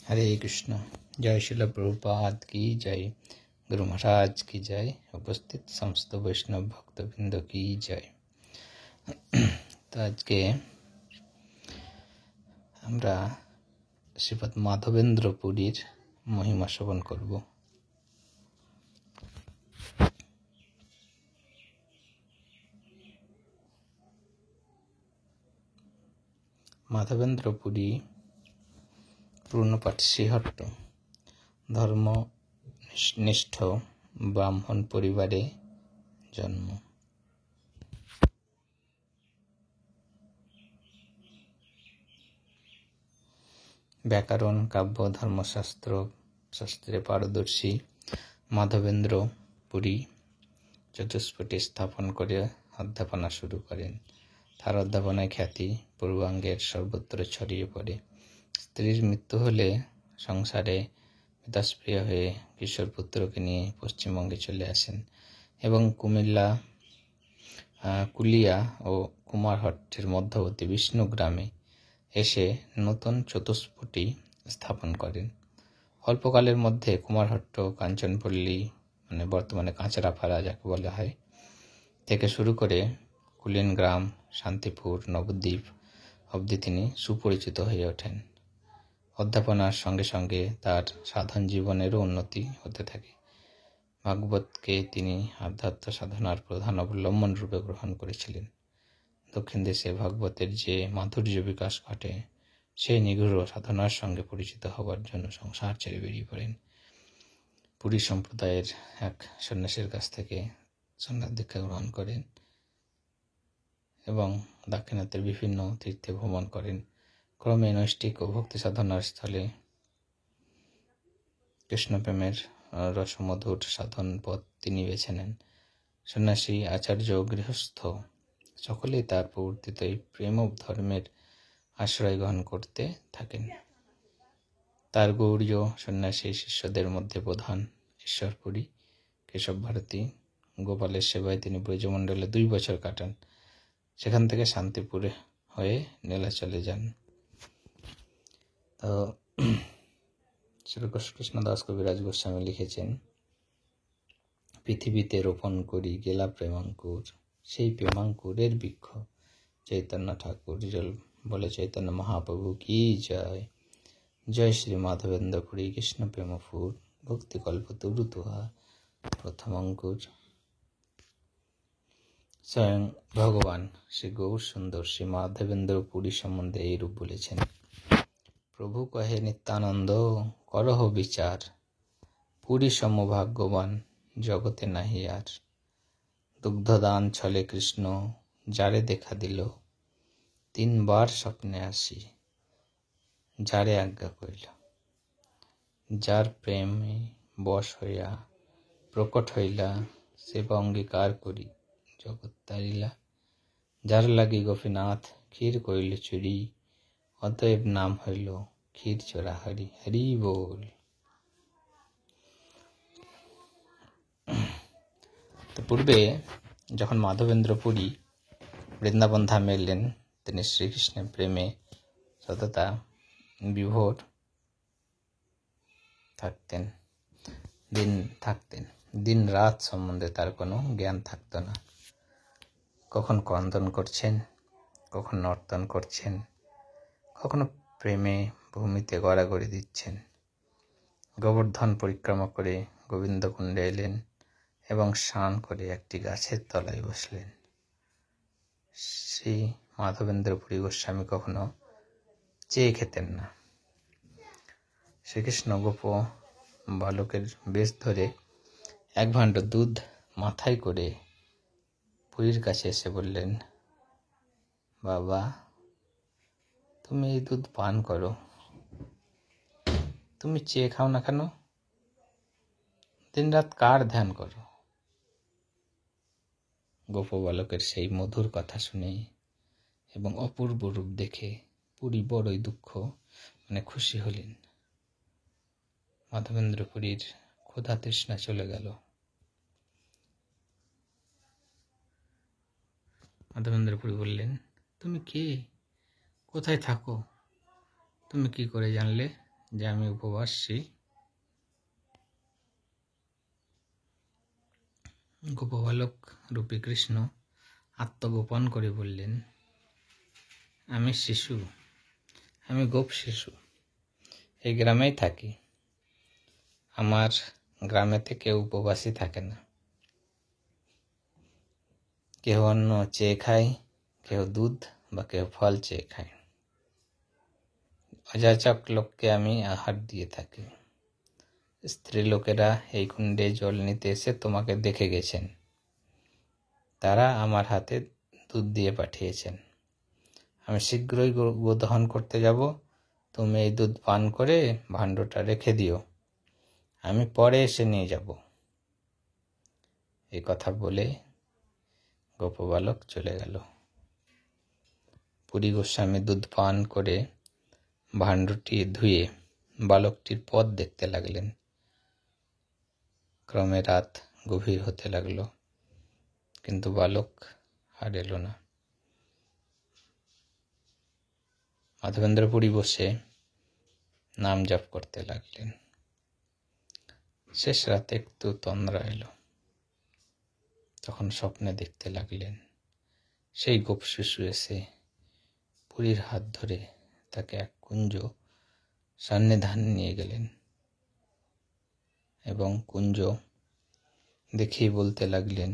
हरे कृष्ण। जय शिल प्रभुपाद की जय। गुरु महाराज की जय। उपस्थित समस्त वैष्णव भक्तबृंद की जय। তো আজকে আমরা শ্রীপদ মাধবেন্দ্র পুরীর মহিমা শ্রবণ করব। মাধবেন্দ্র পুরী পূর্ণপাঠ শ্রীহট্ট ধর্মনিষ্ঠ ব্রাহ্মণ পরিবারে জন্ম। ব্যাকরণ, কাব্য, ধর্মশাস্ত্রে পারদর্শী মাধবেন্দ্র পুরী চতুষ্পটি স্থাপন করে অধ্যাপনা শুরু করেন। তার অধ্যাপনায় খ্যাতি পূর্বাঙ্গের সর্বত্র ছড়িয়ে পড়ে। স্ত্রীর মৃত্যু হলে সংসারে পিতাস্প্রিয় হয়ে কিশোর পুত্রকে নিয়ে পশ্চিমবঙ্গে চলে আসেন এবং কুলিয়া ও কুমারহট্টের মধ্যবর্তী বিষ্ণু গ্রামে এসে নতুন চতুষ্পটি স্থাপন করেন। অল্পকালের মধ্যে কুমারহট্ট, কাঞ্চনপল্লী বর্তমানে কাঁচরাপাড়া যাকে বলা হয় থেকে শুরু করে কুলিন গ্রাম, শান্তিপুর, নবদ্বীপ অবধি তিনি সুপরিচিত হয়ে ওঠেন। অধ্যাপনার সঙ্গে সঙ্গে তার সাধন জীবনেরও উন্নতি হতে থাকে। ভাগবতকে তিনি আধ্যাত্ম সাধনার প্রধান অবলম্বন রূপে গ্রহণ করেছিলেন। দক্ষিণ দেশে ভাগবতের যে মাধুর্য বিকাশ ঘটে সেই নিগূঢ় সাধনার সঙ্গে পরিচিত হবার জন্য সংসার ছেড়ে বেরিয়ে পড়েন। পুরী সম্প্রদায়ের এক সন্ন্যাসীর কাছ থেকে সন্ন্যাস দীক্ষা গ্রহণ করেন এবং দাক্ষিণাত্যের বিভিন্ন তীর্থে ভ্রমণ করেন। ক্রমে নৈষ্ঠিক ও ভক্তি সাধনার স্থলে কৃষ্ণপ্রেমের রসমধুর সাধন পথ তিনি বেছে নেন। সন্ন্যাসী, আচার্য, গৃহস্থ সকলেই তার প্রবর্তিত এই প্রেম ধর্মের আশ্রয় গ্রহণ করতে থাকেন। তার গৌড়ীয় সন্ন্যাসী শিষ্যদের মধ্যে প্রধান ঈশ্বরপুরী, কেশব ভারতী, গোপালের সেবায় তিনি ব্রজমণ্ডলে 2 বছর কাটান। সেখান থেকে শান্তিপুরে হয়ে নীলাচলে যান। তো শ্রীকৃষ্ণদাস কবিরাজ গোস্বামী লিখেছেন, পৃথিবীতে রোপণ করি গেলা প্রেমাঙ্কুর, সেই প্রেমাঙ্কুরের বৃক্ষ চৈতন্য ঠাকুর। বলে চৈতন্য মহাপ্রভু কি জয়। জয় শ্রী মাধবেন্দ্র পুরী কৃষ্ণ প্রেমফুর, ভক্তিকল্প তরু তুহা প্রথম অঙ্কুর। স্বয়ং ভগবান শ্রী গৌর সুন্দর শ্রী মাধবেন্দ্র পুরী সম্বন্ধে এইরূপ বলেছেন, প্রভু কহে নিত্যানন্দ করহ বিচার, পুরী সমভাগ্যবান জগতে নাহি আর। দুগ্ধদান ছলে কৃষ্ণ যারে দেখা দিল, 3 বার স্বপ্নে আসি যারে আজ্ঞা কইল। যার প্রেমে বশ হইয়া প্রকট হইলা, সেবা অঙ্গীকার করি জগৎ তারিলা। যার লাগি গোপীনাথ ক্ষীর কইল চুরি, অতএব নাম হইল ক্ষীর চোরা হরি। হরি বল। তো পূর্বে যখন মাধবেন্দ্র পুরী বৃন্দাবন ধামে এলেন, তিনি শ্রীকৃষ্ণের প্রেমে সততা বিভোর থাকতেন। দিন রাত সম্বন্ধে তার কোনো জ্ঞান থাকত না। কখন ক্রন্দন করছেন, কখন নর্তন করছেন, কখনো প্রেমে ভূমিতে গড়াগড়ি দিচ্ছেন। গোবর্ধন পরিক্রমা করে গোবিন্দকুণ্ডে এলেন এবং স্নান করে একটি গাছের তলায় বসলেন। শ্রী মাধবেন্দ্র পুরী গোস্বামী কখনো চেয়ে খেতেন না। শ্রীকৃষ্ণ গোপ বালকের বেশ ধরে 1 ভাণ্ড দুধ মাথায় করে পুরীর কাছে এসে বললেন, বাবা তুমি এই দুধ পান করো, তুমি চেয়ে খাও না কেন? দিনরাত কার ধ্যান করো? গোপ বালকের সেই মধুর কথা শুনে এবং অপূর্ব রূপ দেখে পুরী বড়ই খুশি হলেন। মাধবেন্দ্র পুরীর ক্ষুধা তৃষ্ণা চলে গেল। মাধবেন্দ্র পুরী বললেন, তুমি কে? কোথায় থাকো? তুমি কি করে জানলে যে আমি উপবাসী। গোপবালক রূপী কৃষ্ণ আত্মগোপন করে বললেন, আমি শিশু, আমি গোপ শিশু, এই গ্রামেই থাকি। আমার গ্রামেতে কেউ উপবাসী থাকে না। কেউ অন্য চেয়ে খায়, কেউ দুধ বা কেউ ফল চেয়ে খায়। অযাচক লোককে আমি আহার দিয়ে থাকি। স্ত্রী লোকেরা এই কুণ্ডে জল নিতে এসে তোমাকে দেখে গেছেন। তারা আমার হাতে দুধ দিয়ে পাঠিয়েছেন। আমি শীঘ্রই গোদহন করতে যাব। তুমি এই দুধ পান করে ভাণ্ডটা রেখে দিও, আমি পরে এসে নিয়ে যাব। এই কথা বলে গোপবালক চলে গেল। পুরী গোস্বামী দুধ পান করে ভাণ্ডটি ধুয়ে বালকটির পথ দেখতে লাগলেন। ক্রমে রাত গভীর হতে লাগলো, কিন্তু বালক আর এলো না। মাধবেন্দ্র পুরী বসে নাম জপ করতে লাগলেন। শেষ রাতে একটু তন্দ্রা এলো। তখন স্বপ্নে দেখতে লাগলেন সেই গোপ শিশু এসে পুরীর হাত ধরে তাকে এক কুঞ্জ সান্নিধানে নিয়ে গেলেন এবং কুঞ্জ দেখেই বলতে লাগলেন,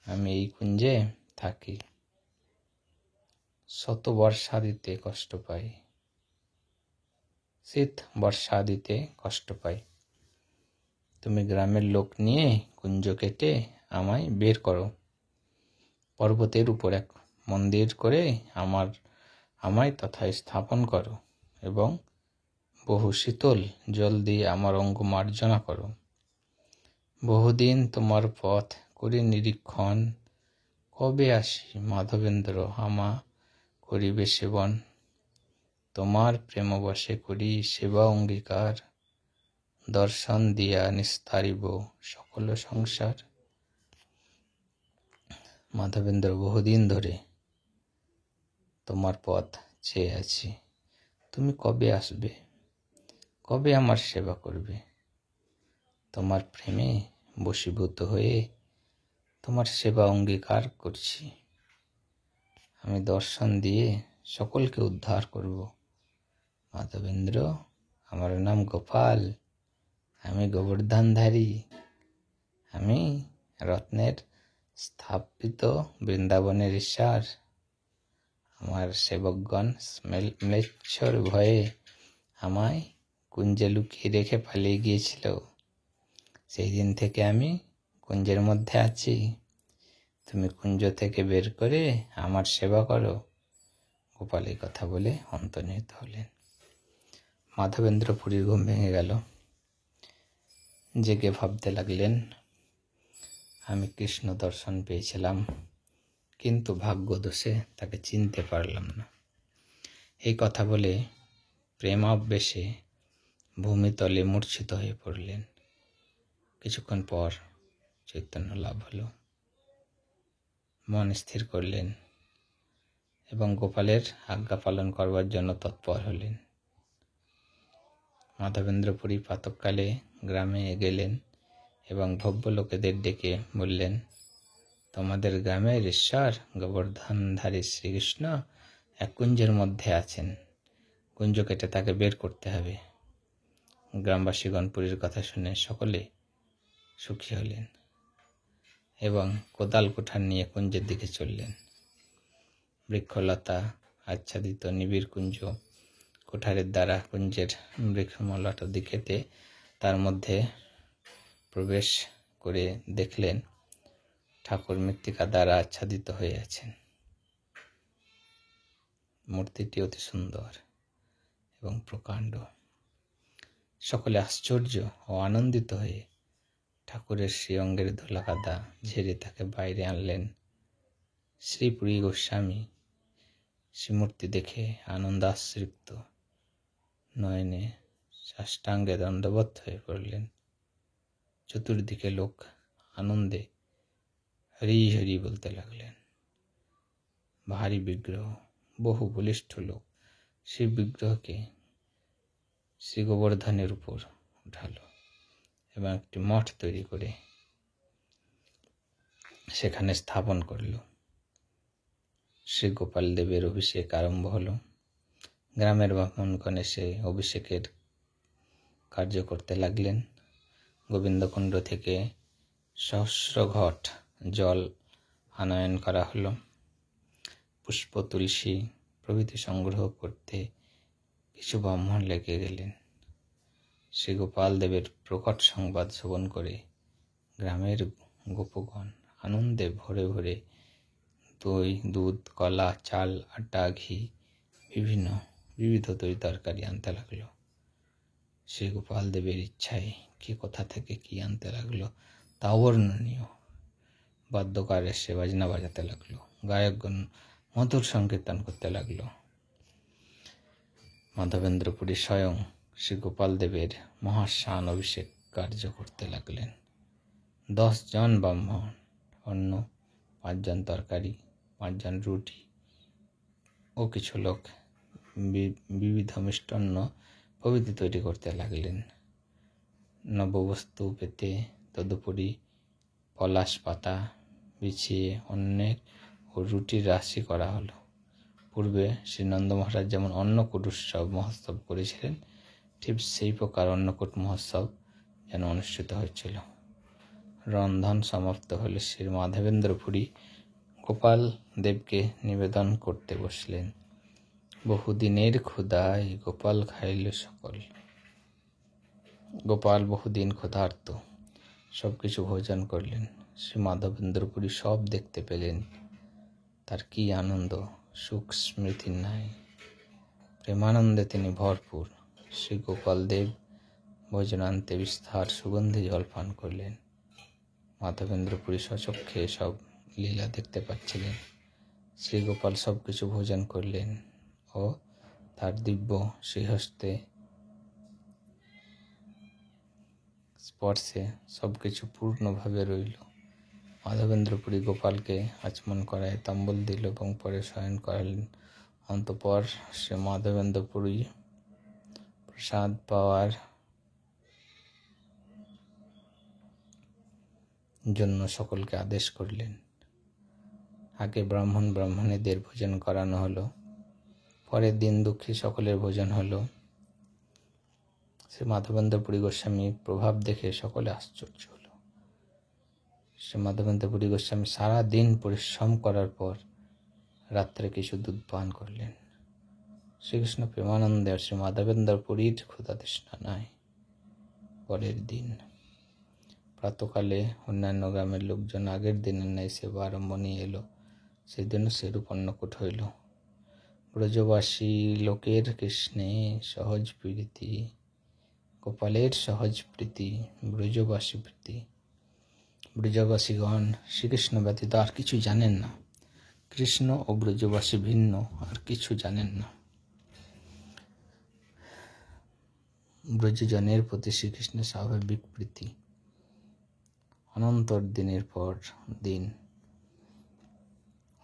আমি এই কুঞ্জে থাকি। শত বর্ষা দিতে কষ্ট পাই, শীত বর্ষা দিতে কষ্ট পাই। তুমি গ্রামের লোক নিয়ে কুঞ্জ কেটে আমায় বের করো। পর্বতের উপর এক মন্দির করে আমায় তথা স্থাপন করো এবং বহু শীতল জল দিয়ে আমার অঙ্গ মার্জনা করো। বহুদিন তোমার পথ করি নিরীক্ষণ, কবে আসি মাধবেন্দ্র আমা করিবে সেবন। তোমার প্রেমবশে করি সেবা অঙ্গীকার, দর্শন দিয়া নিস্তারিব সকল সংসার। মাধবেন্দ্র, বহুদিন ধরে তোমার পথ চেয়ে আছি। তুমি কবে আসবে, কবে আমার সেবা করবে? তোমার প্রেমে বশীভূত হয়ে তোমার সেবা অঙ্গীকার করছি। আমি দর্শন দিয়ে সকলকে উদ্ধার করব। মাধবেন্দ্র, আমার নাম গোপাল, আমি গোবর্ধনধারী, আমি রত্নের স্থাপিত বৃন্দাবনের ঈশ্বর। আমার সেবকগণ ম্লেচ্ছর ভয়ে আমায় কুঞ্জে লুকিয়ে রেখে পালিয়ে গিয়েছিল। সেই দিন থেকে আমি কুঞ্জের মধ্যে আছি। তুমি কুঞ্জ থেকে বের করে আমার সেবা করো। গোপাল এই কথা বলে অন্তর্হিত হলেন। মাধবেন্দ্র পুরীর ঘুম ভেঙে গেল। জেগে ভাবতে লাগলেন, আমি কৃষ্ণ দর্শন পেয়েছিলাম, কিন্তু ভাগ্যদোষে তাকে চিনতে পারলাম না। এই কথা বলে প্রেমাবেশে ভূমিতলে মূর্ছিত হয়ে পড়লেন। কিছুক্ষণ পর চৈতন্য লাভ হলো। মন স্থির করলেন এবং গোপালের আজ্ঞা পালন করবার জন্য তৎপর হলেন। মাধবেন্দ্র পুরী প্রাতঃকালে গ্রামে গেলেন এবং ভব্য লোকেদের ডেকে বললেন, তোমাদের গ্রামের ঈশ্বর গোবর্ধনধারী শ্রীকৃষ্ণ এক কুঞ্জের মধ্যে আছেন। কুঞ্জ কেটে তাকে বের করতে হবে। গ্রামবাসীগণ পুরীর কথা শুনে সকলে সুখী হলেন এবং কোদাল কুঠার নিয়ে কুঞ্জের দিকে চললেন। বৃক্ষলতা আচ্ছাদিত নিবিড় কুঞ্জ। কুঠারের দ্বারা কুঞ্জের বৃক্ষমলটা দিকেতে তার মধ্যে প্রবেশ করে দেখলেন ঠাকুর মৃত্তিকা দ্বারা আচ্ছাদিত হয়ে আছেন। মূর্তিটি অতি সুন্দর এবং প্রকাণ্ড। সকলে আশ্চর্য ও আনন্দিত হয়ে ঠাকুরের শ্রীঅঙ্গের ধুলাকাদা ঝেড়ে তাকে বাইরে আনলেন। শ্রী পুরী গোস্বামী শ্রীমূর্তি দেখে আনন্দাশ্রিক্ত নয়নে সাষ্টাঙ্গে দণ্ডবত হয়ে পড়লেন। চতুর্দিকে লোক আনন্দে হরি হরি বলতে লাগলেন। ভারী বিগ্রহ, বহু বলিষ্ঠ লোক সেই বিগ্রহকে শ্রী গোবর্ধনের উপর উঠালো এবং একটি মঠ তৈরি করে সেখানে স্থাপন করল। শ্রী গোপাল দেবের অভিষেক আরম্ভ হলো। গ্রামের ব্রাহ্মণগণ এসে অভিষেকের কার্য করতে লাগলেন। গোবিন্দকুণ্ড থেকে সহস্র ঘট জল আনয়ন করা হলো। পুষ্প, তুলসী প্রভৃতি সংগ্রহ করতে কিছু ব্রাহ্মণ লেগে গেলেন। শ্রী গোপাল দেবের প্রকট সংবাদ শ্রবণ করে গ্রামের গোপগণ আনন্দে ভরে ভরে দই, দুধ, কলা, চাল, আটা, ঘি বিবিধ তরি তরকারি আনতে লাগলো। শ্রী গোপাল দেবের ইচ্ছায় কে কোথা থেকে কি আনতে লাগলো তা অবর্ণনীয়। বাদ্যকার এসে বাজনা বাজাতে লাগলো, গায়কগণ মধুর সংকীর্তন করতে লাগলো। মাধবেন্দ্রপুরী স্বয়ং শ্রী গোপাল দেবের মহাস্নান অভিষেক কার্য করতে লাগলেন। 10 জন ব্রাহ্মণ অন্ন, 5 জন তরকারি, 5 জন রুটি ও কিছু লোক বিবিধ মিষ্টান্ন প্রভৃতি তৈরি করতে লাগলেন। নববস্তু পেতে তদুপরি পলাশ পাতা বিছিয়ে অন্নের ও রুটির রাশি করা হলো। পূর্বে শ্রীনন্দ মহারাজ যেমন অন্নকূট উৎসব মহোৎসব করেছিলেন, ঠিক সেই প্রকার অন্নকূট মহোৎসব যেন অনুষ্ঠিত হয়েছিল। রন্ধন সমাপ্ত হলে শ্রী মাধবেন্দ্রপুরী গোপাল দেবকে নিবেদন করতে বসলেন। বহুদিনের ক্ষুধায় গোপাল খাইল সকল। গোপাল বহুদিন ক্ষুধার্ত, সবকিছু ভোজন করলেন। শ্রী মাধবেন্দ্রপুরী সব দেখতে পেলেন। তার কি আনন্দ, সুখ স্মৃতির নাই। প্রেমানন্দে তিনি ভরপুর। শ্রী গোপাল দেব ভোজনান্তে বিস্তার সুগন্ধি জল পান করলেন। মাধবেন্দ্রপুরী স্বচক্ষে সব লীলা দেখতে পাচ্ছিলেন। শ্রী গোপাল সব কিছু ভোজন করলেন ও তার দিব্য শ্রীহস্তে স্পর্শে সবকিছু পূর্ণভাবে রইল। মাধবেন্দ্রপুরী গোপালকে আচমন করায় তাম্বুল দিল এবং পরে শয়ন করালেন। অন্তঃপর শ্রী মাধবেন্দ্রপুরী প্রসাদ পাওয়ার জন্য সকলকে আদেশ করলেন। আগে ব্রাহ্মণীদের ভোজন করানো হলো। পরের দিন দুঃখী সকলের ভোজন হলো। শ্রী মাধবেন্দ্রপুরী গোস্বামী প্রভাব দেখে সকলে আশ্চর্য হলো। শ্রী মাধবেন্দ্রপুরী গোস্বামী সারা দিন পরিশ্রম করার পর রাত্রে কিছু দুধ পান করলেন। শ্রীকৃষ্ণ প্রেমানন্দে আর শ্রী মাধবেন্দ্রপুরীর ক্ষুধা তৃষ্ণা নাই। পরের দিন প্রাতকালে অন্যান্য গ্রামের লোকজন আগের দিনের ন্যায় সেবা আরম্ভ নিয়ে এলো। সেদিনও সেরূপ অন্নকূট হইল। ব্রজবাসী লোকের কৃষ্ণে সহজ প্রীতি, গোপালের সহজ প্রীতি, ব্রজবাসী প্রীতি। ব্রজবাসীগণ শ্রীকৃষ্ণ ব্যতীত আর কিছু জানেন না। কৃষ্ণ ও ব্রজবাসী ভিন্ন, আর কিছু জানেন না। ব্রজজনের প্রতি শ্রীকৃষ্ণের স্বাভাবিক প্রীতি। অনন্তর দিনের পর দিন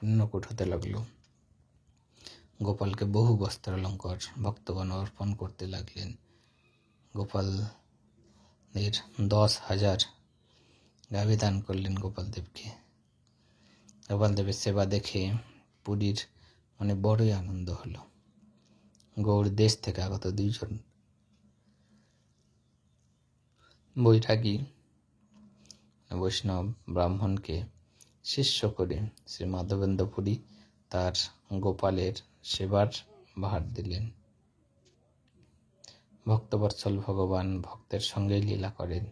অন্নকূট হতে লাগল। গোপালকে বহু বস্ত্রালঙ্কার ভক্তগণ অর্পণ করতে লাগলেন। গোপালের 10,000 গাভী দান করলেন গোপালদেবকে। গোপালদেবের সেবা দেখে পুরীর মনে বড়ই আনন্দ হলো। গৌড় দেশ থেকে আগত 2 জন বৈরাগী বৈষ্ণব ব্রাহ্মণকে শিষ্য করে শ্রী মাধবেন্দ্রপুরী তার গোপালের সেবার ভার দিলেন। ভক্তবৎসল ভগবান ভক্তের সঙ্গে লীলা করেন।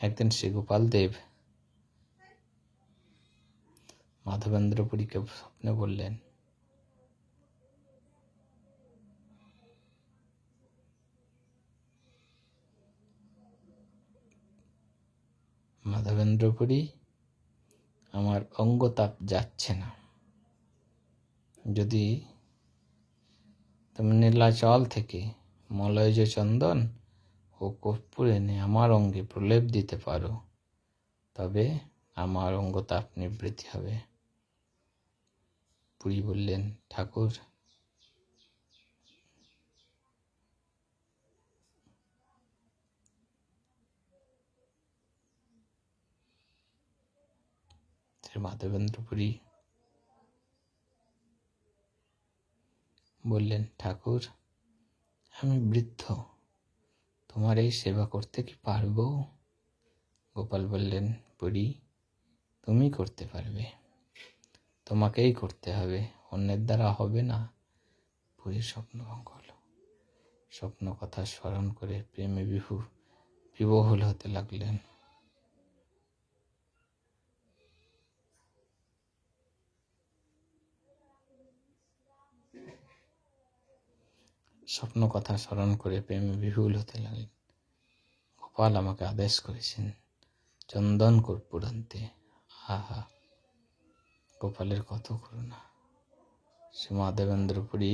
একদিন শ্রী গোপাল দেব মাধবেন্দ্রপুরীকে স্বপ্নে বললেন, মাধবেন্দ্রপুরী, আমার অঙ্গতাপ যাচ্ছে না। যদি তুমি নীলাচল থেকে মলয়জ চন্দন ও কর্পূর এনে আমার অঙ্গে প্রলেপ দিতে পারো, তবে আমার অঙ্গতাপ নিবৃত্তি হবে। পুরী বললেন, ঠাকুর, মাধবেন্দ্রপুরী বললেন, ঠাকুর, আমি বৃদ্ধ, তোমার এই সেবা করতে কি পারব? গোপাল বললেন, পুরী, তুমি করতে পারবে, তোমাকেই করতে হবে, অন্যের দ্বারা হবে না। পুরীর স্বপ্নভঙ্গ হল। স্বপ্ন কথা স্মরণ করে প্রেমে বিহ্বল হতে লাগলেন। স্বপ্ন কথা স্মরণ করে প্রেমে বিহ্বল হতে লাগলেন। গোপাল আমাকে আদেশ করেছেন চন্দন কর্পূর আনতে। আহা, গোপালের কত করুণা! শ্রী মাধবেন্দ্রপুরী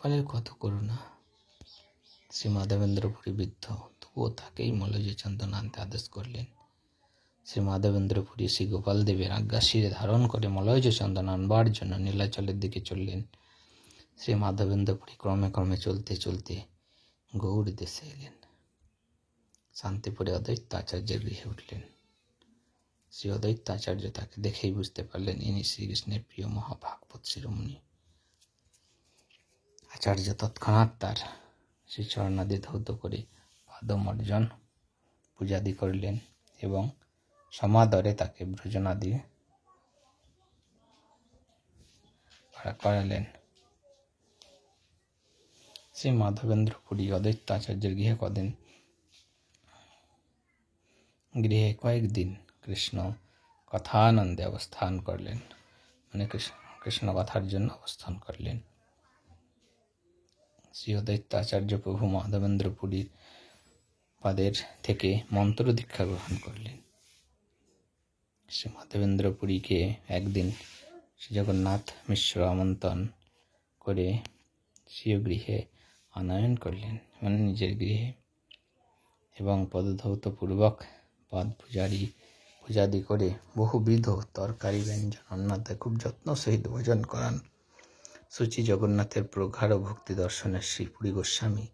গোপালের কত করুণা! শ্রী মাধবেন্দ্রপুরী বৃদ্ধ, তবুও তাকেই মলয় চন্দন আনতে আদেশ করলেন। শ্রী মাধবেন্দ্রপুরী শ্রী গোপাল দেবের আজ্ঞা শিরে ধারণ করে মলয় চন্দন আনবার জন্য নীলাচলের দিকে চললেন। শ্রী মাধবেন্দ্রপুরী ক্রমে ক্রমে চলতে চলতে গৌড় দেশে এলেন। শান্তিপুরে অদ্বৈত আচার্যের গৃহে উঠলেন। শ্রী অদ্বৈত আচার্য তাকে দেখেই বুঝতে পারলেন ইনি শ্রীকৃষ্ণের প্রিয় মহাভাগবত শিরোমণি। আচার্য তৎক্ষণাৎ তার শ্রীচরণাদি ধৌত করে পাদমর্জন পূজাদি করলেন এবং সমাদরে তাকে ভোজনাদি করালেন। শ্রী মাধবেন্দ্রপুরী অদ্বৈত আচার্যের গৃহে কয়েকদিন কৃষ্ণ কথানন্দে অবস্থান করলেন, মানে কৃষ্ণ কথার জন্য অবস্থান করলেন। শ্রী অদ্বৈত আচার্য প্রভু মাধবেন্দ্রপুরীর পাদের থেকে মন্ত্র দীক্ষা গ্রহণ করলেন। শ্রী মাধবেন্দ্রপুরীকে একদিন শ্রী জগন্নাথ মিশ্র আমন্ত্রণ করে স্বীয় গৃহে আনয়ন করলেন, মানে নিজের গৃহে, এবং পদধৌত পূর্বক পদ পূজাদি করে বহুবিধ তরকারি ব্যঞ্জন অন্যতে খুব যত্ন সহিত ভোজন করান। সুচি জগন্নাথের প্রগাঢ় ভক্তি দর্শনের শ্রী পুরী গোস্বামী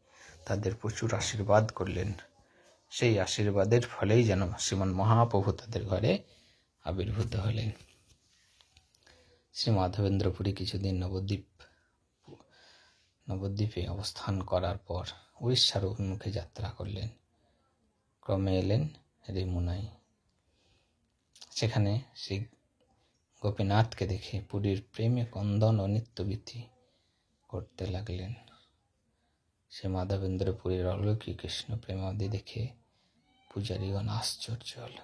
তাদের প্রচুর আশীর্বাদ করলেন। সেই আশীর্বাদের ফলেই যেন শ্রীমন মহাপ্রভু তাদের ঘরে আবির্ভূত হলেন। শ্রী মাধবেন্দ্রপুরী কিছুদিন নবদ্বীপে অবস্থান করার পর উড়িষ্যার অভিমুখে যাত্রা করলেন। ক্রমে এলেন রেমুনায়। সেখানে শ্রী গোপীনাথকে দেখে পুরীর প্রেমে কন্দন ও নিত্যবীতি করতে লাগলেন। শ্রী মাধবেন্দ্রপুরীর অলৌকিক কৃষ্ণ প্রেমাদি দেখে পূজারীগণ আশ্চর্য হল।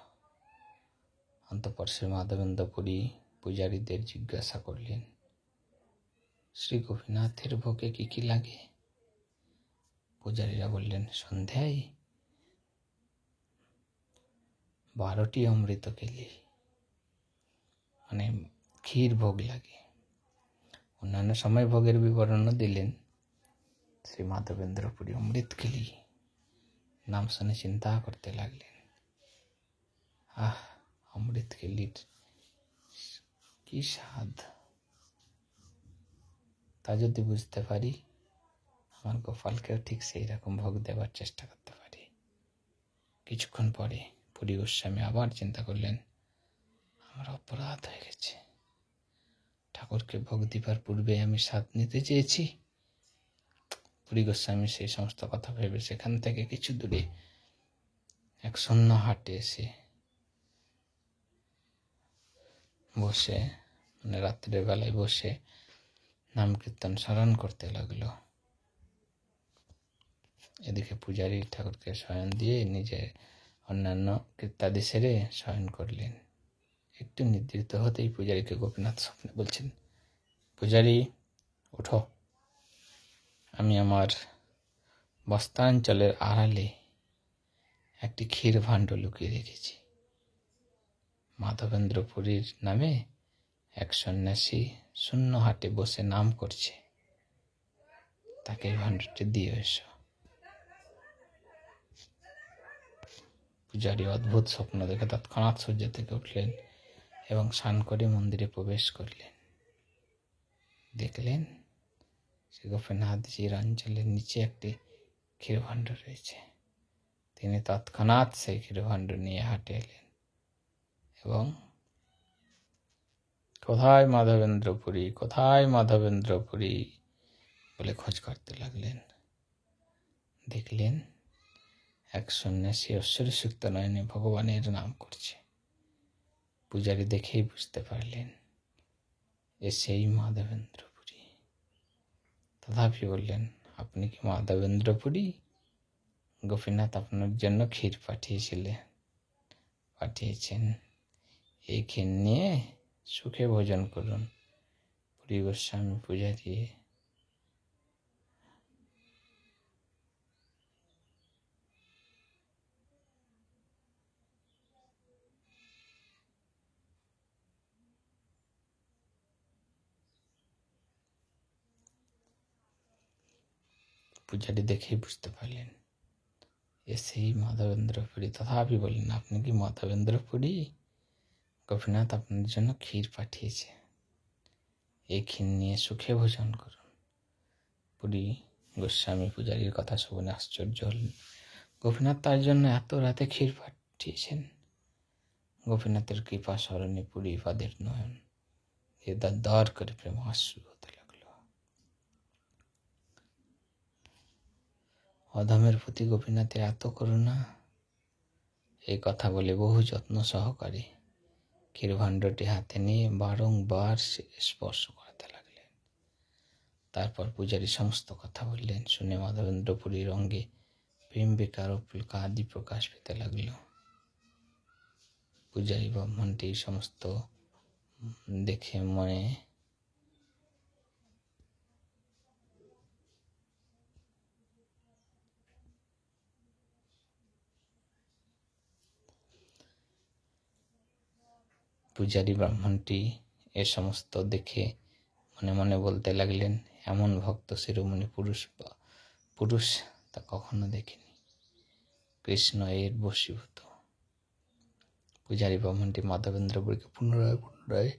অন্তঃপর শ্রী মাধবেন্দ্রপুরী পূজারীদের জিজ্ঞাসা করলেন, শ্রী গোপীনাথের ভোগে কি কি লাগে? পূজারীরা বললেন, সন্ধ্যায় 12টি অমৃত কেলি, মানে ক্ষীর ভোগ লাগে। অন্যান্য সময় ভোগের বিবরণও দিলেন। শ্রী মাধবেন্দ্রপুরী অমৃত কেলি নাম শুনে চিন্তা করতে লাগলেন, অমৃত কেলির কি স্বাদ! তা যদি বুঝতে পারি, আমার গোপালকেও ঠিক সেই রকম ভোগ দেবার চেষ্টা করতে পারি। কিছুক্ষণ পরে পুরী গোস্বামী আবার চিন্তা করলেন, আমার অপরাধ হয়ে গেছে, ঠাকুরকে ভোগ দিবার পূর্বে আমি স্বাদ নিতে চেয়েছি। পুরী গোস্বামী সেই সমস্ত কথা ভেবে সেখান থেকে কিছু দূরে এক শূন্য হাটে এসে বসে, মানে রাত্রের বেলায় বসে নাম কীর্তন স্মরণ করতে লাগলো। এদিকে পূজারী ঠাকুরকে শয়ন দিয়ে নিজে অন্যান্য কীর্তাদি সেরে শয়ন করলেন। একটু নিদ্রিত হতেই পূজারীকে গোপীনাথ স্বপ্নে বলছেন, পূজারী, ওঠো, আমি আমার বস্ত্রাঞ্চলের আড়ালে একটি ক্ষীর ভাণ্ড লুকিয়ে রেখেছি। মাধবেন্দ্রপুরীর নামে এক সন্ন্যাসী শূন্য হাটে বসে নাম করছে, তাকে এই ভাণ্ডারটি দিয়ে এসো। পূজারী অদ্ভুত স্বপ্ন দেখে তৎক্ষণাৎ সূর্য থেকে উঠলেন এবং স্নান করে মন্দিরে প্রবেশ করলেন। দেখলেন শ্রী গোপীনাথজির অঞ্চলের নিচে একটি ক্ষীরভাণ্ড রয়েছে। তিনি তৎক্ষণাৎ সেই ক্ষীরভাণ্ড নিয়ে হাটে এলেন এবং কোথায় মাধবেন্দ্রপুরী, কোথায় মাধবেন্দ্রপুরী বলে খোঁজ করতে লাগলেন। দেখলেন এক সন্ন্যাসী ঐশ্বর্যসুক্ত নয়নে ভগবানের নাম করছে। পূজারী দেখেই বুঝতে পারলেন এ সেই মাধবেন্দ্রপুরী। তথাপি বললেন, আপনি কি মাধবেন্দ্রপুরী? গোপীনাথ আপনার জন্য ক্ষীর পাঠিয়েছেন। এই ক্ষীর নিয়ে সুখে ভোজন করুন। পুরী গোস্বামী পূজারী দেখেই বুঝতে পারলেন এ সেই মাধবেন্দ্রপুরী। তথাপি বললেন, আপনি কি মাধবেন্দ্রপুরী? গোপীনাথ আপনার জন্য ক্ষীর পাঠিয়েছে, এই ক্ষীর নিয়ে সুখে ভোজন করুন। পুরী গোস্বামী পূজারীর কথা শুনে আশ্চর্য হলেন। গোপীনাথ তার জন্য এত রাতে ক্ষীর পাঠিয়েছেন। গোপীনাথের কৃপা স্মরণে পুরী পাদের নয়ন এ দর করে প্রেম আশ্রু হতে লাগলো। অধমের প্রতি গোপীনাথের এত করুণা, এই কথা বলে বহু যত্ন সহকারে ক্ষীরভাণ্ডটি হাতে নিয়ে বারংবার স্পর্শ করাতে লাগলেন। তারপর পূজারী সমস্ত কথা বললেন। শুনে মাধবেন্দ্রপুরীর অঙ্গে প্রেম বিকার ও পুলকা আদি প্রকাশ পেতে লাগল। পূজারী ব্রাহ্মণটি সমস্ত দেখে মনে এ সমস্ত দেখে মনে মনে বলতে লাগলেন, এমন ভক্ত শিরোমণি পুরুষ তা কখনো দেখিনি। কৃষ্ণ এর বশীভূত। পূজারী ব্রাহ্মণটি মাধবেন্দ্রপুরীকে পুনরায়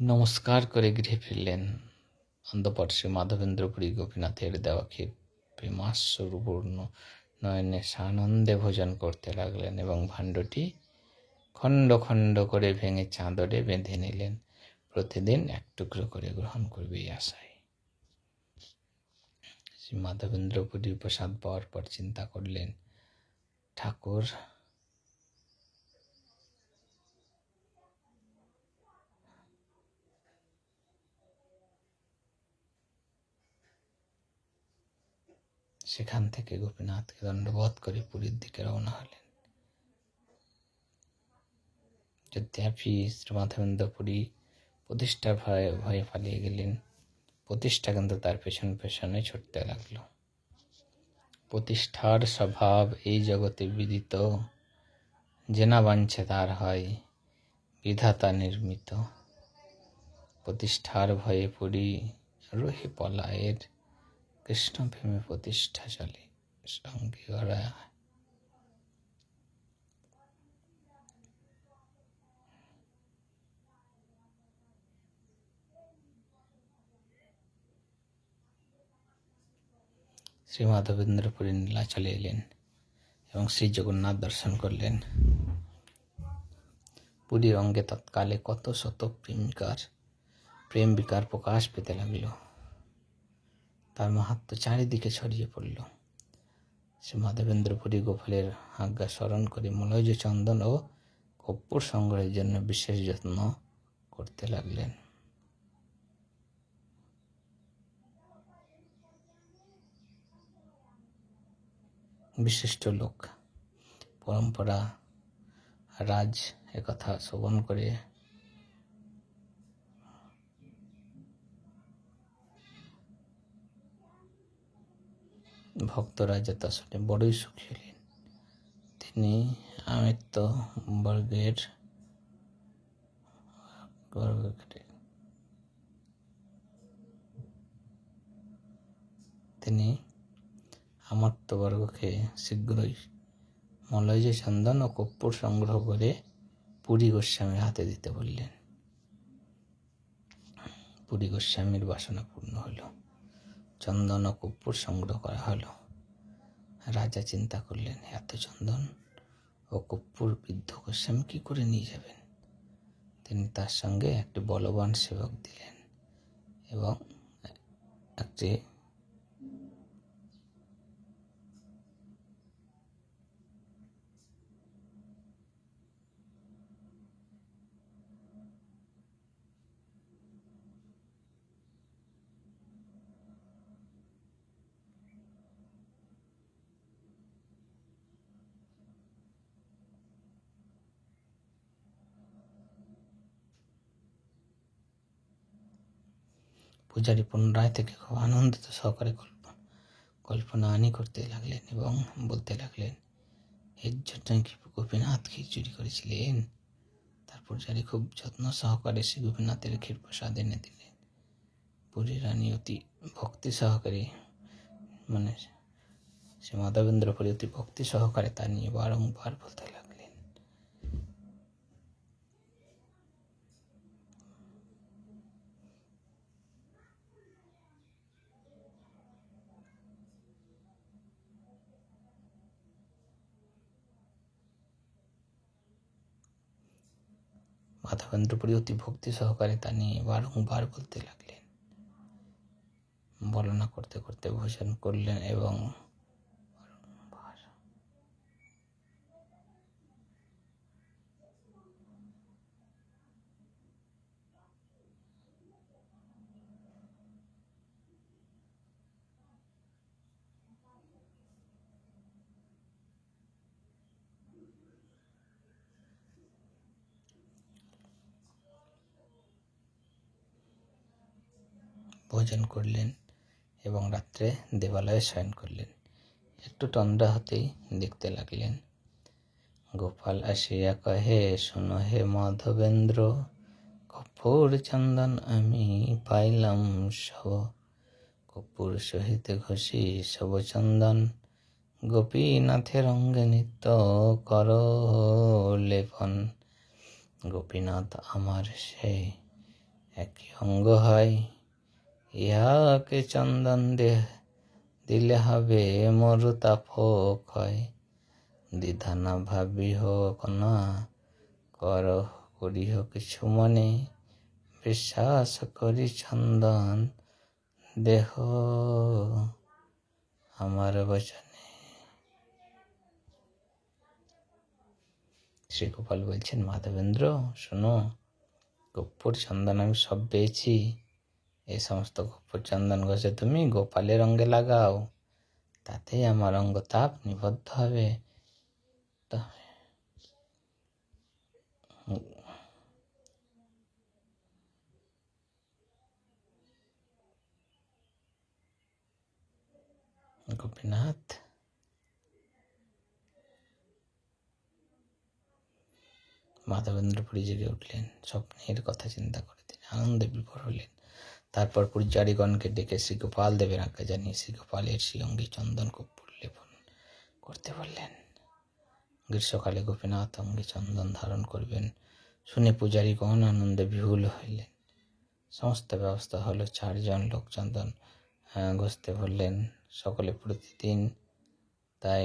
নমস্কার করে গৃহে ফিরলেন। অন্তঃপর শ্রী মাধবেন্দ্রপুরী গোপীনাথের দেওয়া ক্ষীর প্রেমাশ্রুপূর্ণ নয়নে সানন্দে ভোজন করতে লাগলেন এবং ভাণ্ডটি খণ্ড খণ্ড করে ভেঙে চাদরে বেঁধে নিলেন। প্রতিদিন এক টুকরো করে গ্রহণ করবে এই আশায়। শ্রী মাধবেন্দ্রপুরীর প্রসাদ পাওয়ার পর চিন্তা করলেন, ঠাকুর সেখান থেকে গোপীনাথকে দণ্ডবোধ করে পুরীর দিকে রওনা হলেন। যদ্যপি শ্রী মাধবেন্দ্রপুরী প্রতিষ্ঠার ভয়ে পালিয়ে গেলেন, প্রতিষ্ঠা কিন্তু তার পেছনে ছুটতে লাগলো। প্রতিষ্ঠার স্বভাব এই জগতে বিদিত, যে না বাঞ্ছে তার হয় বিধাতা নির্মিত। প্রতিষ্ঠার ভয়ে পুরী রহি পলায়ের, কৃষ্ণ প্রেমে প্রতিষ্ঠা চলে সঙ্গে গড়া। শ্রী মাধবেন্দ্রপুরী নীলাচলে এলেন এবং শ্রী জগন্নাথ দর্শন করলেন। পুরীর অঙ্গে তৎকালে কত শত প্রেম বিকার প্রকাশ পেতে লাগলো। তার মাহাত্ম্য চারিদিকে ছড়িয়ে পড়ল। শ্রী মাধবেন্দ্রপুরী গোপালের আজ্ঞা স্মরণ করে মলয় চন্দন ও কর্পূর সংগ্রহের জন্য বিশেষ যত্ন করতে লাগলেন। বিশিষ্ট লোক পরম্পরা রাজ একথা শ্রবণ করে ভক্তরা যথা শুনে বড়ই সুখী হলেন। তিনি আমৃত্য বর্গের তিনি আমাত্যবর্গকে শীঘ্রই মলয় চন্দন ও কর্পূর সংগ্রহ করে পুরী গোস্বামীর হাতে দিতে বললেন। পুরী গোস্বামীর বাসনা পূর্ণ হল। চন্দন ও কর্পূর সংগ্রহ করা হলো। রাজা চিন্তা করলেন, এত চন্দন ও কর্পূর বৃদ্ধ গোস্বামী কি করে নিয়ে যাবেন? তিনি তার সঙ্গে একটি বলবান সেবক দিলেন এবং একটি পূজারী পুনরায় থেকে খুব আনন্দিত সহকারে কল্পনা আনি করতে লাগলেন এবং বলতে লাগলেন, এর জন্য কি গোপীনাথ ক্ষীর চুরি করেছিলেন? তার পূজারী খুব যত্ন সহকারে শ্রী গোপীনাথের ক্ষীর প্রসাদ এনে দিলেন। পুরী রানী অতি ভক্তি সহকারে শ্রী মাধবেন্দ্র পুরী অতি ভক্তি সহকারে তা নিয়ে বারংবার বলতে লাগলেন। মাধবেন্দ্রপুরী অতি ভক্তি সহকারে তা নিয়ে বারংবার বলতে লাগলেন। বর্ণনা করতে করতে ভোজন করলেন এবং ভোজন করলেন এবং রাত্রে দেবালয়ে শয়ন করলেন। একটু তন্দ্রা হতেই দেখতে লাগলেন, গোপাল আসিয়া কহে, শোনো হে মাধবেন্দ্র, কর্পূর চন্দন আমি পাইলাম সব, কর্পূর সহিত ঘষি সব চন্দন, গোপীনাথের অঙ্গে নিত্য কর লেপন। গোপীনাথ আমার সে একই অঙ্গ হয়, ইহাকে চন্দন দিলে হবে মোর তাপ ক্ষয়, দ্বিধা না ভাবিহ না করিহ কিছু মনে, বিশ্বাস করি চন্দন দেহ আমার বচনে। শ্রীগোপাল বলছেন, মাধবেন্দ্র শোনো, কর্পূর চন্দন আমি সব পেয়েছি। এই সমস্ত কর্পূর চন্দন ঘষে তুমি গোপালের অঙ্গে লাগাও, তাতেই আমার অঙ্গ তাপ নিবদ্ধ হবে। গোপীনাথ মাধবেন্দ্রপুরী জেগে উঠলেন। স্বপ্নের কথা চিন্তা করে তিনি আনন্দে বিভোর হলেন। তারপর পূজারীগণকে ডেকে শ্রীগোপাল দেবের আজ্ঞা জানিয়ে শ্রীগোপালের শ্রীঅঙ্গে চন্দন কর্পূর লেপন করতে বললেন। গ্রীষ্মকালে গোপীনাথ অঙ্গে চন্দন ধারণ করবেন শুনে পূজারীগণ আনন্দে বিহুল হইলেন। সমস্ত ব্যবস্থা হলো। 4 জন লোক চন্দন ঘষতে বললেন, সকলে প্রতিদিন তাই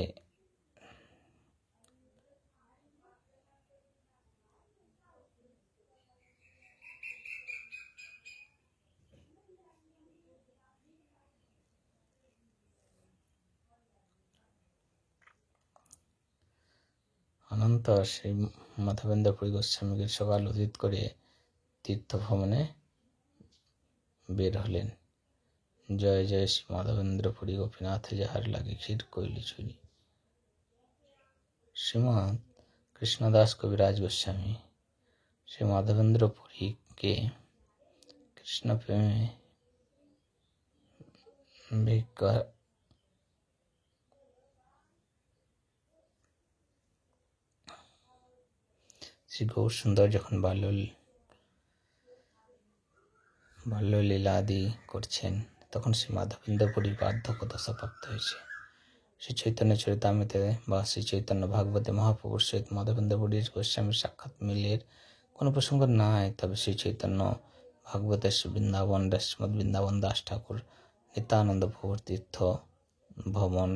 অনন্তর সেই মাধবেন্দ্রপুরী গোস্বামী গ্রীষ্মকাল অতীত করে তীর্থ ভ্রমণে বের হলেন। জয় জয় শ্রী মাধবেন্দ্রপুরী গোপীনাথ যাহার লাগে ক্ষীর কইলি চুরি। শ্রীমৎ কৃষ্ণদাস কবিরাজ গোস্বামী শ্রী মাধবেন্দ্রপুরীকে কৃষ্ণ প্রেমে শ্রী গৌর সুন্দর যখন বাল্যলীলা আদি করছেন, তখন শ্রী মাধবেন্দ্র পুরী বার্ধক্য দশাপ্রাপ্ত হয়েছে। শ্রী চৈতন্য চরিতামৃতে বা শ্রী চৈতন্য ভাগবতে মহাপ্রভুর সহিত মাধবেন্দ্র পুরীর গোস্বামীর সাক্ষাৎ মিলের কোনো প্রসঙ্গ নাই। তবে শ্রী চৈতন্য ভাগবতের শ্রীমদ বৃন্দাবন দাস ঠাকুর নিত্যানন্দ প্রভুর তীর্থ ভ্রমণ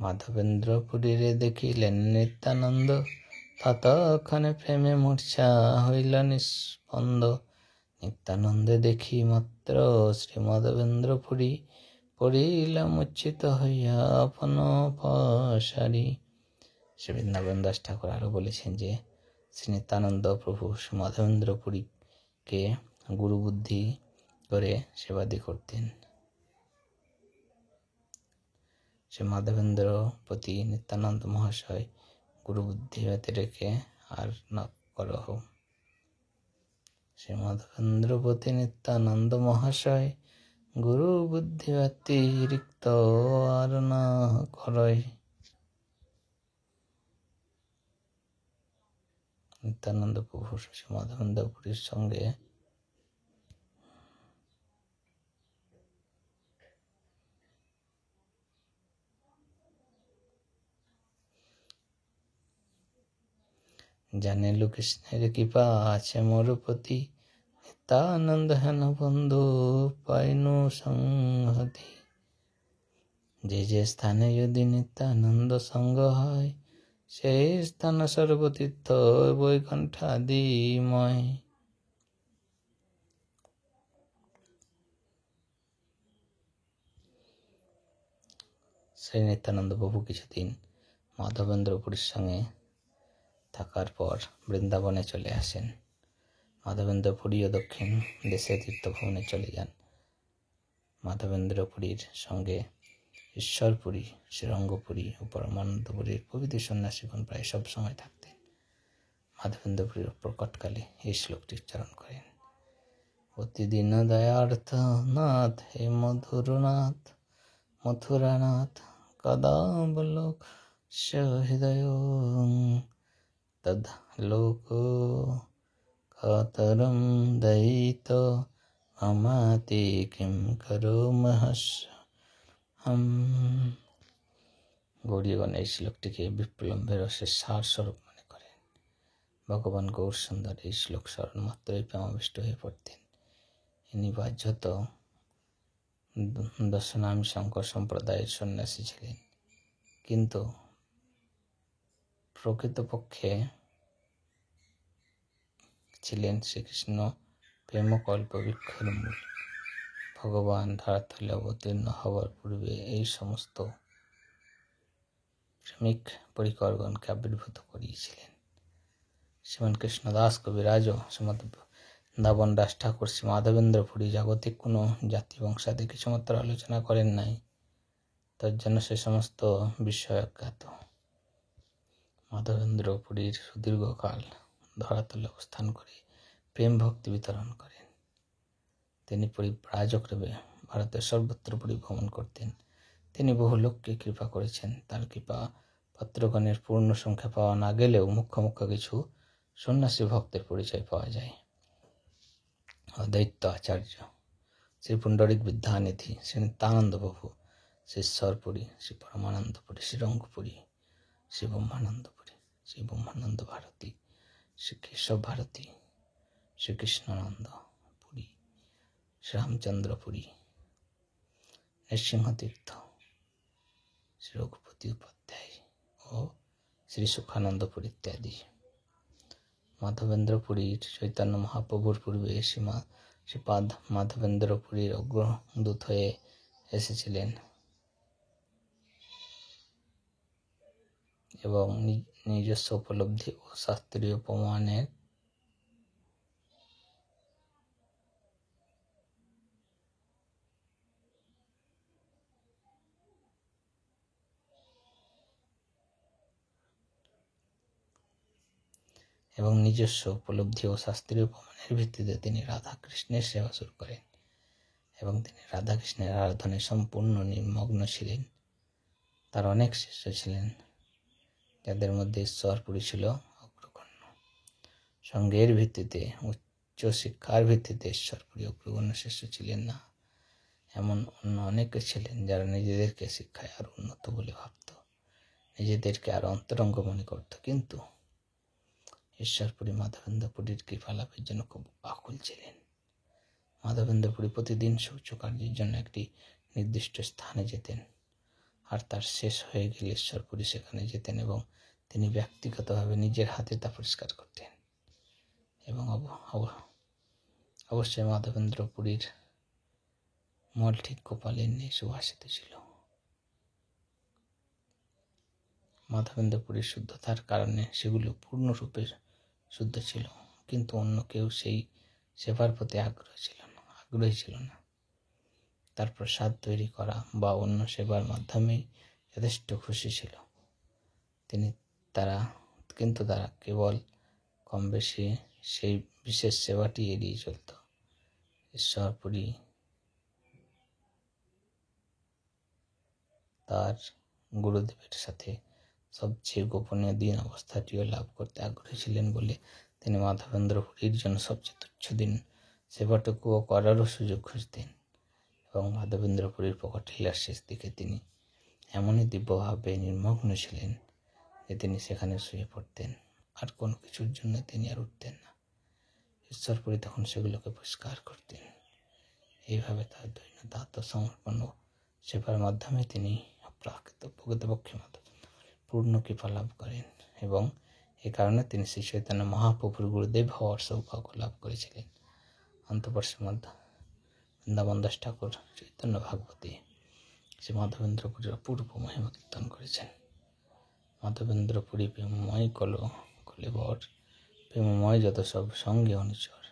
মাধবেন্দ্র পুরীরে দেখিলেন নিত্যানন্দ, ততক্ষণে প্রেমে মূর্ছা হইল নিস্পন্দ। নিত্যানন্দে দেখি মাত্র শ্রী মাধবেন্দ্র পুরী, পড়িল মূর্ছিত হইয়া আপন পাশারি। শ্রী বৃন্দাবন দাস ঠাকুর আরো বলেছেন যে শ্রী নিত্যানন্দ প্রভু শ্রী মাধবেন্দ্র পুরীকে গুরু বুদ্ধি করে সেবাদি করতেন। শ্রী মাধবেন্দ্র প্রতি নিত্যানন্দ মহাশয় গুরু বুদ্ধি হতে রেখে আর না করহ। শ্রী মাধবেন্দ্র প্রতি নিত্যানন্দ মহাশয় গুরু বুদ্ধি ব্যতিরিক্ত আর না করয়। নিত্যানন্দ প্রভু শ্রী মাধবেন্দ্র পুরীর সঙ্গে জানিল কৃষ্ণের কৃপা আছে মোর প্রতি, নিত্যানন্দ হেন বন্ধু পাইনু সংহতি। যে যে স্থানে যদি নিত্যানন্দ সঙ্গ হয়, সেই স্থান সর্বতীর্থ বৈকুণ্ঠাদিময়। শ্রী নিত্যানন্দ প্রভু কিছুদিন মাধবেন্দ্র পুরীর সঙ্গে থাকার পর বৃন্দাবনে চলে আসেন। মাধবেন্দ্র পুরী ও দক্ষিণ দেশে তীর্থভ্রমণে চলে যান। মাধবেন্দ্র পুরীর সঙ্গে ঈশ্বরপুরী, শ্রীরঙ্গপুরী ও পরমানন্দপুরীর প্রভৃতি সন্ন্যাসীগণ প্রায় সব সময় থাকতেন। মাধবেন্দ্র পুরীর প্রকটকালে এই শ্লোকটি উচ্চারণ করেন: প্রতিদিন দয়ার্থ নাথ হে মধুরনাথ, মথুরানাথ কদাবলোক হৃদয় তদ লোক কাতরম দয়িত মামাতি কিম করোমহস। গৌরীগণ এই শ্লোকটিকে বিপ্লম্বের রসের সার স্বরূপ মনে করেন। ভগবান গৌর সুন্দর এই শ্লোক স্মরণ মাত্রই প্রেমাবিষ্ট হয়ে পড়তেন। ইনি বাহ্যত দশনামী শঙ্কর সম্প্রদায়ের সন্ন্যাসী ছিলেন, কিন্তু প্রকৃতপক্ষে ছিলেন শ্রীকৃষ্ণ প্রেমকল্প বৃক্ষের মূল। ভগবান ধরাতলে অবতীর্ণ হবার পূর্বে এই সমস্ত প্রেমিক পরিকরগণকে আবির্ভূত করিয়েছিলেন। শ্রীমান কৃষ্ণদাস কবিরাজও শ্রীমদ বৃন্দাবন দাস ঠাকুর শ্রী মাধবেন্দ্র পুরী জাগতিক কোনো জাতি বংশাদি কিছুমাত্র আলোচনা করেন নাই, তার জন্য সে সমস্ত বিষয় অজ্ঞাত। মাধবেন্দ্র পুরীর সুদীর্ঘকাল ধরাতলে অবস্থান করে প্রেম ভক্তি বিতরণ করেন। তিনি পরিব্রাজক রূপে ভারতের সর্বত্র পরিভ্রমণ করতেন। তিনি বহু লোককে কৃপা করেছেন। তার কৃপা পাত্রগণের পূর্ণ সংখ্যা পাওয়া না গেলেও মুখ্য মুখ্য কিছু সন্ন্যাসী ভক্তের পরিচয় পাওয়া যায়। অদ্বৈত আচার্য, শ্রী পুণ্ডরিক বিদ্যানিধি, শ্রী নিত্যানন্দ প্রভু, শ্রী ঈশ্বরপুরী, শ্রী পরমানন্দপুরী, শ্রীরঙ্গপুরী, শ্রী ব্রহ্মানন্দপুরী, শ্রী ব্রহ্মানন্দ ভারতী, শ্রী কেশব ভারতী, শ্রীকৃষ্ণানন্দ পুরী, শ্রী রামচন্দ্রপুরী, নৃসিংহতীর্থ, শ্রী রঘুপতি উপাধ্যায় ও শ্রী সুখানন্দপুর ইত্যাদি। মাধবেন্দ্র পুরীর চৈতন্য মহাপ্রভুর পূর্বে শ্রীপাদ মাধবেন্দ্র পুরীর অগ্রদূত হয়ে এসেছিলেন এবং নিজস্ব উপলব্ধি ও শাস্ত্রীয় প্রমাণের এবং নিজস্ব উপলব্ধি ও শাস্ত্রীয় প্রমাণের ভিত্তিতে তিনি রাধা কৃষ্ণের সেবা শুরু করেন এবং তিনি রাধা কৃষ্ণের আরাধনায় সম্পূর্ণ নিমগ্ন ছিলেন। তার অনেক শিষ্য ছিলেন, যাদের মধ্যে ঈশ্বরপুরী ছিল অগ্রগণ্য। সঙ্গের ভিত্তিতে, উচ্চ শিক্ষার ভিত্তিতে ঈশ্বরপুরী অগ্রগণ্য শিষ্য ছিলেন না। এমন অন্য অনেকে ছিলেন যারা নিজেদেরকে শিক্ষায় আরো উন্নত বলে ভাবত, নিজেদেরকে আরো অন্তরঙ্গ মনে করত, কিন্তু ঈশ্বরপুরী মাধবেন্দ্র পুরীর কৃপা লাভের জন্য খুব আকুল ছিলেন। মাধবেন্দ্র পুরী প্রতিদিন শৌচকার্যের জন্য একটি নির্দিষ্ট স্থানে যেতেন, আর তার শেষ হয়ে গেলে ঈশ্বরপুরী সেখানে যেতেন এবং তিনি ব্যক্তিগতভাবে নিজের হাতে তা পরিষ্কার করতেন। এবং অবশ্যই মাধবেন্দ্র পুরীর মল ঠিক গোপালের নিয়ে সুভাষিত ছিল। মাধবেন্দ্র পুরীর শুদ্ধতার কারণে সেগুলো পূর্ণরূপে শুদ্ধ ছিল, কিন্তু অন্য কেউ সেই সেবার প্রতি আগ্রহী ছিল না। তার প্রসাদ তৈরি করা বা অন্য সেবার মাধ্যমেই যথেষ্ট খুশি ছিল কিন্তু তারা কেবল কম বেশি সেই বিশেষ সেবাটি এড়িয়ে চলত। ঈশ্বরপুরী তার গুরুদেবের সাথে সবচেয়ে গোপনীয় দিন অবস্থাটিও লাভ করতে আগ্রহী ছিলেন বলে তিনি মাধবেন্দ্র পুরীর জন্য সবচেয়ে তুচ্ছ দিন সেবাটুকুও করারও সুযোগ খুঁজতেন। এবং মাধবেন্দ্র পুরীর প্রকট লীলার শেষ দিকে তিনি এমনই দিব্যভাবে নির্মগ্ন ছিলেন যে তিনি সেখানে শুয়ে পড়তেন, আর কোনো কিছুর জন্য তিনি আর উঠতেন না। ঈশ্বরপুরী তখন সেগুলোকে পরিষ্কার করতেন। এইভাবে তার দৈনন্দিন আত্মসমর্পণ ও সেবার মাধ্যমে তিনি প্রকৃতপক্ষে পূর্ণ কৃপা লাভ করেন এবং এ কারণে তিনি শ্রী চৈতন্য মহাপ্রভুর গুরুদেব হওয়ার সৌভাগ্য লাভ করেছিলেন। অন্তঃপুর শ্রীমদ্ বৃন্দাবন দাস ঠাকুর চৈতন্য ভাগবতী শ্রী মাধবেন্দ্র পুরীর অপূর্ব মহিমা কীর্তন করেছেন। মাধবেন্দ্র পুরী প্রেমময় কলেবর, প্রেমময় যত সব সঙ্গে অনুচর,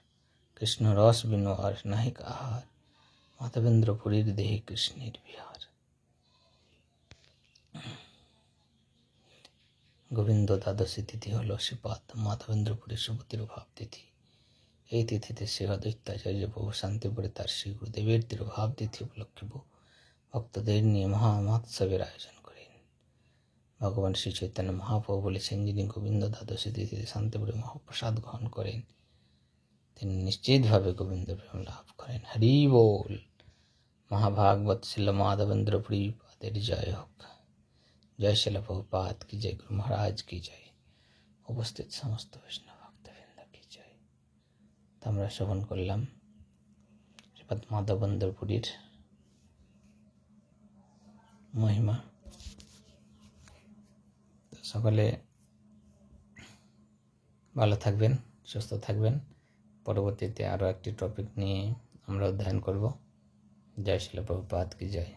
কৃষ্ণ রস বিনু আর নাহিক আহার, মাধবেন্দ্র পুরীর দেহে কৃষ্ণের বিহার। গোবিন্দ দ্বাদশী তিথি হল শ্রীপাদ মাধবেন্দ্র পুরীর সুপতির ভাব তিথি। এই তিথিতে শ্রী অদ্বৈতাচার্য প্রভু শান্তিপুরে তার শ্রী গুরুদেবের তিরোভাব তিথি উপলক্ষে ভক্তদের নিয়ে মহোৎসবের আয়োজন করেন। ভগবান শ্রী চৈতন্য মহাপ্রভু বলেছেন, যিনি গোবিন্দ দ্বাদশী তিথিতে শান্তিপুরে মহাপ্রসাদ গ্রহণ করেন তিনি নিশ্চিতভাবে গোবিন্দ প্রেম লাভ করেন। হরি বল। মহাভাগবত শিল মাধবেন্দ্র পুরী পাদের জয় হোক। জয় শিল প্রভুপাদ কি জয়, গুরু মহারাজ কি জয়, উপস্থিত সমস্ত বৈষ্ণব ভক্তবৃন্দ কি জয়। আমরা শ্রবণ করলাম শ্রীপাদ মাধবেন্দ্র পুরীর মহিমা। সকলে ভালো থাকবেন, সুস্থ থাকবেন। পরবর্তীতে আরও একটি টপিক নিয়ে আমরা অধ্যয়ন করব। জয় শিল প্রভুপাদ কি জয়।